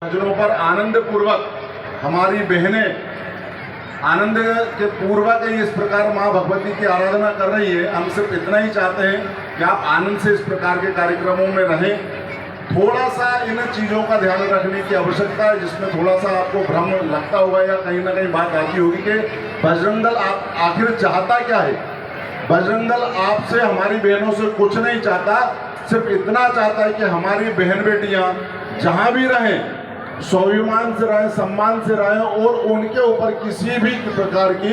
भजनों पर आनंद पूर्वक हमारी बहनें आनंद के पूर्वक इस प्रकार माँ भगवती की आराधना कर रही है। हम सिर्फ इतना ही चाहते हैं कि आप आनंद से इस प्रकार के कार्यक्रमों में रहें। थोड़ा सा इन चीज़ों का ध्यान रखने की आवश्यकता है, जिसमें थोड़ा सा आपको भ्रम लगता होगा या कहीं ना कहीं बात आती होगी कि बजरंग दल आप आखिर चाहता क्या है। बजरंग दल आपसे, हमारी बहनों से कुछ नहीं चाहता, सिर्फ इतना चाहता है कि हमारी बहन बेटियां जहां भी रहें स्वाभिमान से रहें, सम्मान से रहें और उनके ऊपर किसी भी प्रकार की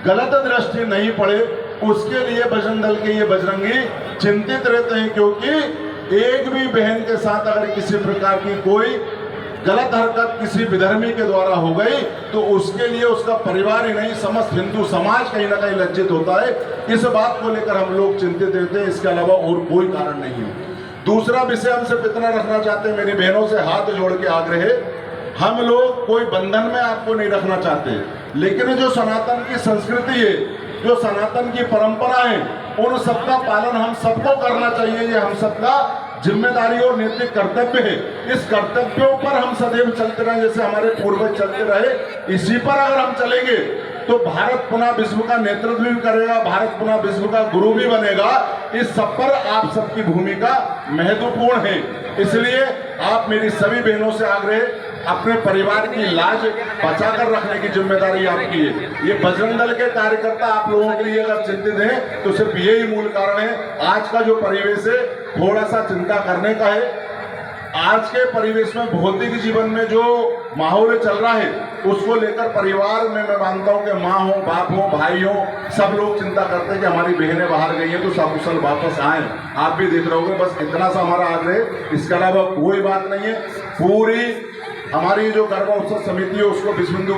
गलत दृष्टि नहीं पड़े। उसके लिए बजरंग दल के ये बजरंगी चिंतित रहते हैं, क्योंकि एक भी बहन के साथ अगर किसी प्रकार की कोई गलत हरकत किसी विधर्मी के द्वारा हो गई तो उसके लिए उसका परिवार ही नहीं, समस्त हिंदू समाज कहीं ना कहीं लज्जित होता है। इस बात को लेकर हम लोग चिंतित रहते हैं, इसके अलावा और कोई कारण नहीं है। दूसरा विषय हम सिर्फ इतना रखना चाहते हैं, मेरी बहनों से हाथ जोड़ के आग्रह है, हम लोग कोई बंधन में आपको नहीं रखना चाहते, लेकिन जो सनातन की संस्कृति है, जो सनातन की परंपरा है, उन सबका पालन हम सबको करना चाहिए। ये हम सबका जिम्मेदारी और नैतिक कर्तव्य है। इस कर्तव्यों पर हम सदैव चलते रहे, जैसे हमारे पूर्वज चलते रहे। इसी पर अगर हम चलेंगे तो भारत पुनः विश्व का नेतृत्व भी करेगा, भारत पुनः विश्व का गुरु भी बनेगा। इस सब पर आप सबकी भूमिका महत्वपूर्ण है। इसलिए आप मेरी सभी बहनों से आग्रह, अपने परिवार की लाज बचाकर रखने की जिम्मेदारी आपकी है। ये बजरंग दल के कार्यकर्ता आप लोगों के लिए अगर चिंतित हैं तो सिर्फ यही मूल कारण है। आज का जो परिवेश है थोड़ा सा चिंता करने का है। आज के परिवेश में, भौतिक जीवन में जो माहौल चल रहा है उसको लेकर परिवार में मैं मानता हूँ कि माँ हो, बाप हो, भाई हो, सब लोग चिंता करते हैं कि हमारी बहनें बाहर गई हैं तो सकुशल वापस आए। आप भी देख रहे होंगे। बस इतना सा हमारा आग्रह, इसके अलावा कोई बात नहीं है। पूरी हमारी जो गरबा उत्सव समिति है उसको विश्व हिंदू